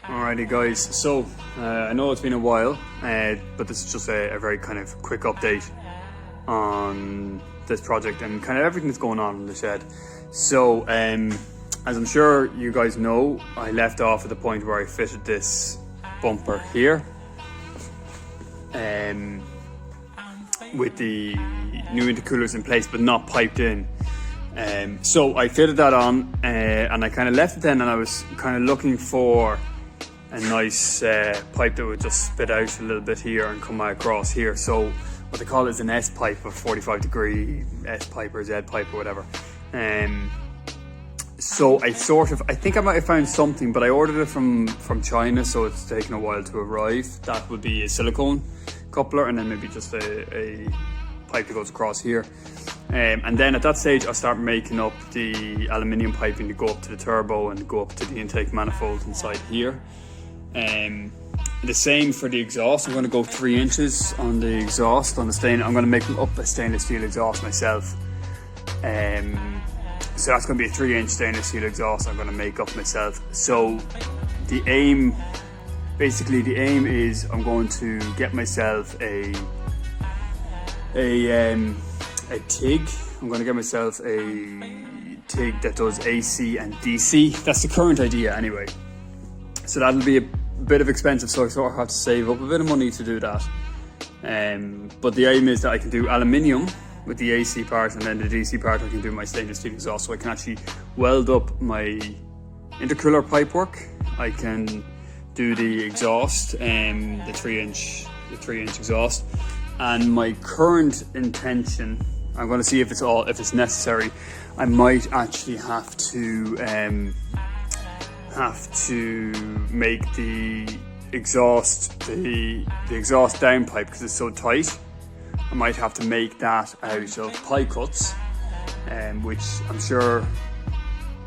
Alrighty guys, so I know it's been a while, but this is just a very kind of quick update on this project and kind of everything that's going on in the shed. So as I'm sure you guys know, I left off at the point where I fitted this bumper here with the new intercoolers in place but not piped in. So I fitted that on and I kind of left it then, and I was kind of looking for a nice pipe that would just spit out a little bit here and come across here. So what they call it is an S pipe, a 45-degree S pipe or Z pipe or whatever. So I think I might have found something, but I ordered it from China, so it's taken a while to arrive. That would be a silicone coupler, and then maybe just a pipe that goes across here. And then at that stage I'll start making up the aluminium piping to go up to the turbo and go up to the intake manifold inside here. The same for the exhaust. I'm going to go 3 inches on the exhaust on the stain. I'm going to make up a stainless steel exhaust myself. So that's going to be a 3-inch stainless steel exhaust I'm going to make up myself. So the aim is I'm going to get myself a TIG. I'm going to get myself a TIG that does AC and DC. That's the current idea anyway. So that'll be a bit of expensive, so I sort of have to save up a bit of money to do that. But the aim is that I can do aluminium with the AC part, and then the DC part I can do my stainless steel exhaust, so I can actually weld up my intercooler pipe work. I can do the exhaust, the 3-inch exhaust. And my current intention, I'm going to see if it's necessary. I might actually have to make the exhaust downpipe, because it's so tight. I might have to make that out of ply cuts, which I'm sure,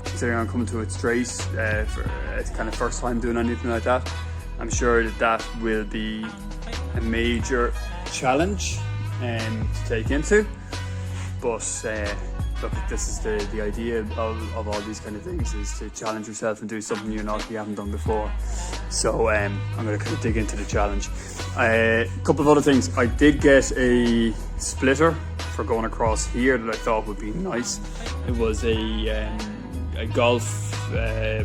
considering I'm coming to it straight for it's kind of first time doing anything like that, I'm sure that will be a major challenge to take into. But look, this is the idea of all these kind of things, is to challenge yourself and do something you haven't done before. So I'm going to kind of dig into the challenge. A couple of other things. I did get a splitter for going across here that I thought would be nice. It was a Golf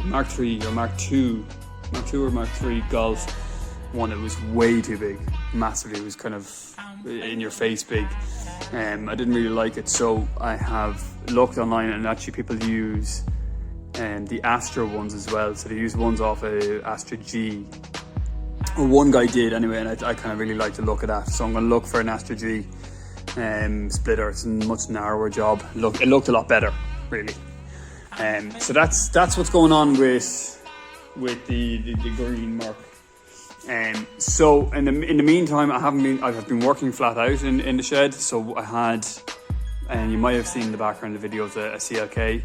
Mark 3 or Mark 2 or Mark 3 Golf one. It was way too big, massively. It was kind of in your face big. I didn't really like it, so I have looked online, and actually people use the Astra ones as well. So they use ones off a Astra G, or one guy did anyway, and I kind of really like to look at that. So I'm going to look for an Astra G splitter. It's a much narrower job. It looked a lot better, really. So that's what's going on with the green mark. So in the meantime, I've been working flat out in the shed. So I had, and you might have seen in the background of the videos, a CLK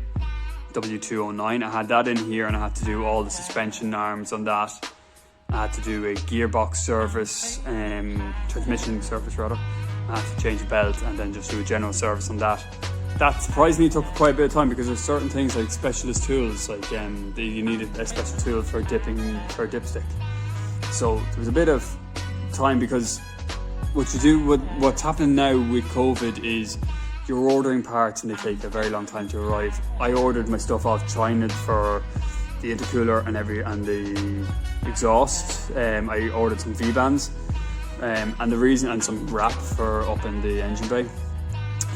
W209. I had that in here, and I had to do all the suspension arms on that. I had to do a gearbox service, transmission service rather. I had to change a belt and then just do a general service on that. That surprisingly took quite a bit of time, because there's certain things like specialist tools, like you need a special tool for dipping for a dipstick. So there was a bit of time, because what's happening now with COVID is you're ordering parts and they take a very long time to arrive. I ordered my stuff off China for the intercooler and the exhaust. I ordered some V-bands and some wrap for up in the engine bay,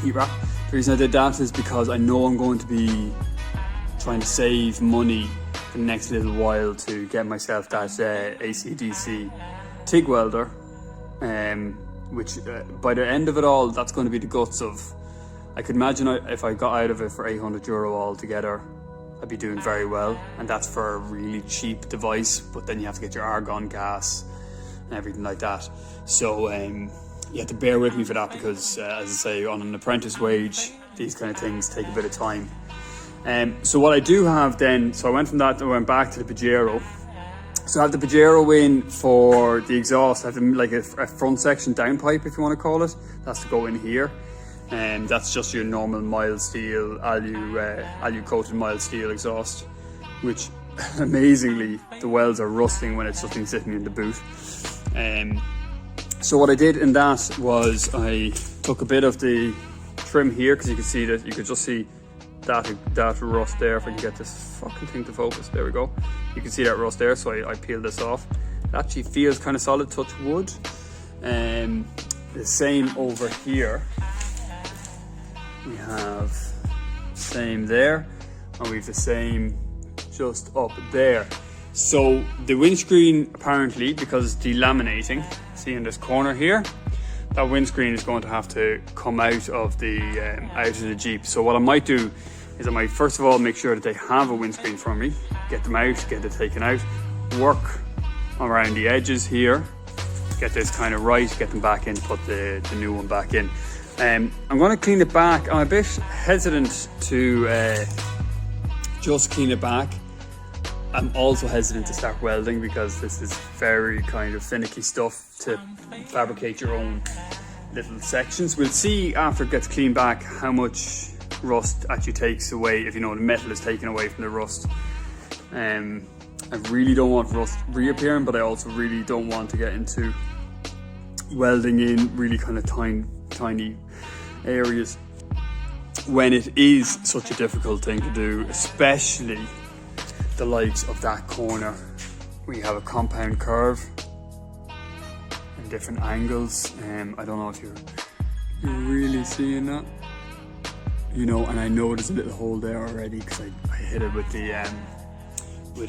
heat wrap. The reason I did that is because I know I'm going to be trying to save money for the next little while to get myself that AC/DC TIG welder, which by the end of it all, that's going to be the guts of. I could imagine if I got out of it for €800 altogether, I'd be doing very well, and that's for a really cheap device. But then you have to get your argon gas and everything like that. So you have to bear with me for that, because as I say, on an apprentice wage, these kind of things take a bit of time. So what I do have then, so I went from that, I went back to the Pajero. So I have the Pajero in for the exhaust. I have like a front section downpipe, if you want to call it. That's to go in here. And that's just your normal mild steel, alu coated mild steel exhaust, which amazingly the welds are rusting when it's just been sitting in the boot. So what I did in that was I took a bit of the trim here, because you can see that, you could just see that rust there. If I can get this fucking thing to focus, there we go. You can see that rust there, so I peeled this off. It actually feels kind of solid, touch wood. The same over here. We have the same there, and we have the same just up there. So the windscreen, apparently, because it's delaminating, see in this corner here, that windscreen is going to have to come out of the Jeep. So what I might do is I might first of all make sure that they have a windscreen for me, get them out, get it taken out, work around the edges here, get this kind of right, get them back in, put the new one back in. I'm going to clean it back. I'm a bit hesitant to just clean it back. I'm also hesitant to start welding because this is very kind of finicky stuff to fabricate your own little sections. We'll see after it gets cleaned back how much rust actually takes away, if you know, the metal is taken away from the rust. I really don't want rust reappearing, but I also really don't want to get into welding in really kind of tiny areas when it is such a difficult thing to do, especially the likes of that corner. We have a compound curve and different angles. I don't know if you're really seeing that, you know, and I know there's a little hole there already because I hit it with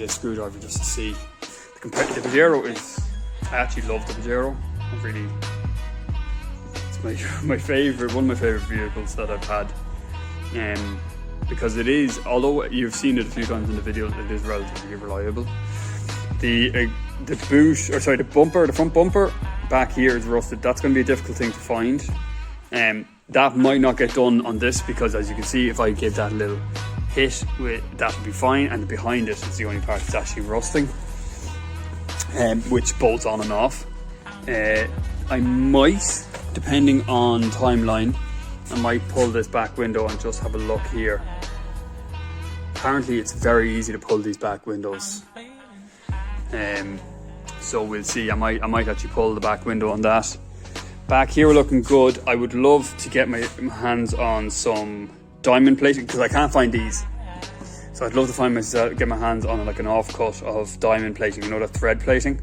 a screwdriver just to see. The Pajero is, I actually love the Pajero. It's my favorite, one of my favorite vehicles that I've had. Because it is, although you've seen it a few times in the videos, it is relatively reliable. The boot, or sorry, the front bumper back here is rusted. That's going to be a difficult thing to find. That might not get done on this because, as you can see, if I give that a little hit, that would be fine. And behind it is the only part that's actually rusting, which bolts on and off. I might, depending on timeline, I might pull this back window and just have a look here. Apparently it's very easy to pull these back windows. So we'll see. I might actually pull the back window on that. Back here we're looking good. I would love to get my hands on some diamond plating because I can't find these. So I'd love to get my hands on like an offcut of diamond plating, you know, that thread plating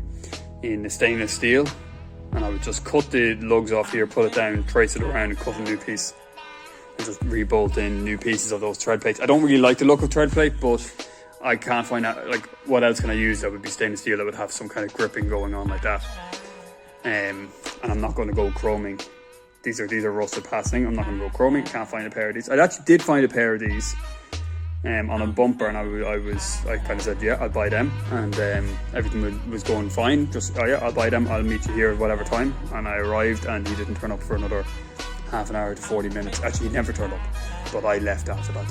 in the stainless steel. And I would just cut the lugs off here, put it down, trace it around and cut a new piece. And just re-bolt in new pieces of those thread plates. I don't really like the look of thread plate, but I can't find out, like, what else can I use that would be stainless steel that would have some kind of gripping going on like that. And I'm not going to go chroming. These are rusted passing. I'm not going to go chroming. Can't find a pair of these. I actually did find a pair of these on a bumper, and I kind of said, yeah, I'll buy them, and everything was going fine. Just, oh yeah, I'll buy them, I'll meet you here at whatever time. And I arrived and he didn't turn up for another half an hour to 40 minutes. Actually, he never turned up, but I left after that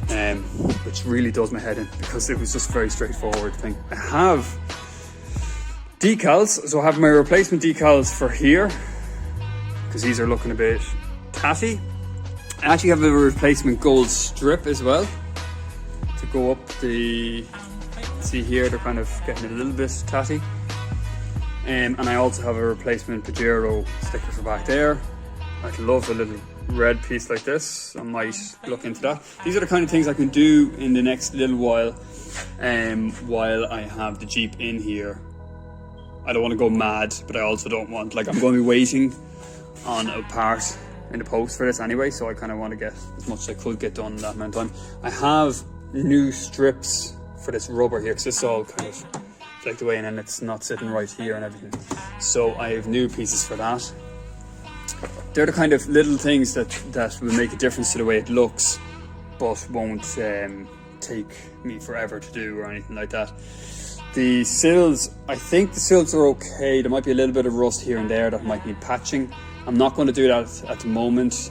time, which really does my head in because it was just a very straightforward thing. I have decals, so I have my replacement decals for here because these are looking a bit tatty. I actually have a replacement gold strip as well to go up the, see here, they're kind of getting a little bit tatty. And I also have a replacement Pajero sticker for back there. I'd love a little red piece like this. I might look into that. These are the kind of things I can do in the next little while I have the Jeep in here. I don't want to go mad, but I also don't want, like, I'm going to be waiting on a part in the post for this anyway, so I kind of want to get as much as I could get done in that amount of time. I have new strips for this rubber here because this is all kind of flaked away and then it's not sitting right here and everything. So I have new pieces for that. They're the kind of little things that will make a difference to the way it looks, but won't take me forever to do or anything like that. The sills, I think the sills are okay. There might be a little bit of rust here and there that might need patching. I'm not going to do that at the moment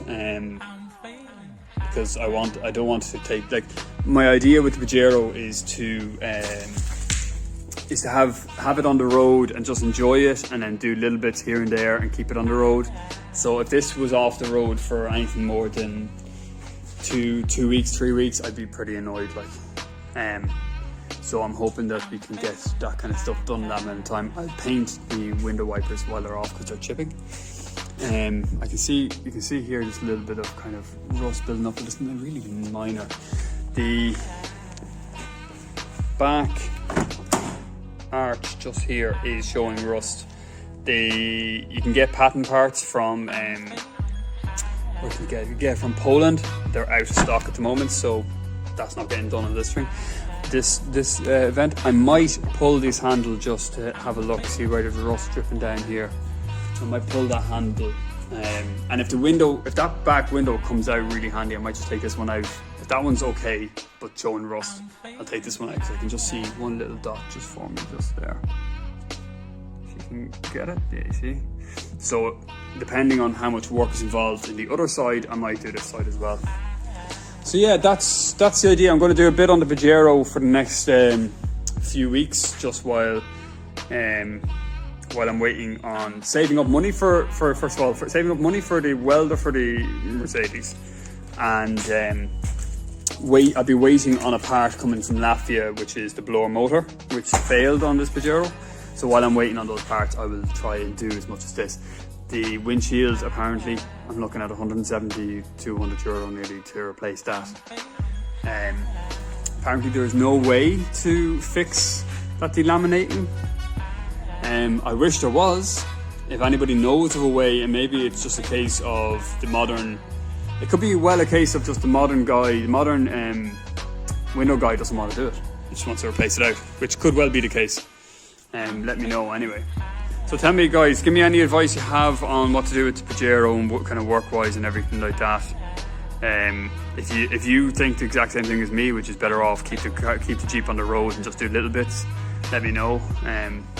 because I don't want to take, like, my idea with the Pajero is to have it on the road and just enjoy it, and then do little bits here and there and keep it on the road. So if this was off the road for anything more than two weeks, 3 weeks, I'd be pretty annoyed, like. So I'm hoping that we can get that kind of stuff done in that amount of time. I'll paint the window wipers while they're off because they're chipping. You can see here just a little bit of kind of rust building up, but it's really minor. The back arch just here is showing rust. You can get pattern parts from where can you get from Poland. They're out of stock at the moment, so that's not getting done on this thing. This event, I might pull this handle just to have a look, see where there's rust dripping down here. I might pull that handle, and if that back window comes out really handy, I might just take this one out. If that one's okay but showing rust, I'll take this one out because I can just see one little dot just forming just there. If you can get it, yeah, you see. So depending on how much work is involved in the other side, I might do this side as well. So yeah, that's the idea. I'm going to do a bit on the Pajero for the next few weeks, just while I'm waiting on saving up money for first of all, saving up money for the welder for the Mercedes, and I'll be waiting on a part coming from Latvia, which is the blower motor, which failed on this Pajero. So while I'm waiting on those parts, I will try and do as much as this. The windshield, apparently, I'm looking at 170, 200 euro nearly to replace that. Apparently there is no way to fix that delaminating. I wish there was. If anybody knows of a way, and maybe it's just a case of it could be a case of just the modern window guy doesn't want to do it. He just wants to replace it out, which could well be the case. Let me know anyway. So tell me guys, give me any advice you have on what to do with the Pajero and what kind of work-wise and everything like that. If you think the exact same thing as me, which is better off keep the Jeep on the road and just do little bits, let me know.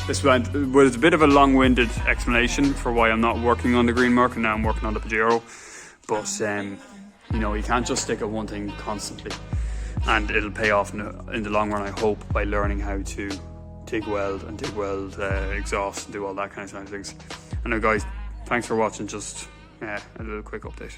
This was a bit of a long-winded explanation for why I'm not working on the Green Merc and now I'm working on the Pajero. But you know, you can't just stick at one thing constantly, and it'll pay off in the long run, I hope, by learning how to TIG weld exhaust and do all that kind of things. Anyway guys, thanks for watching, just a little quick update.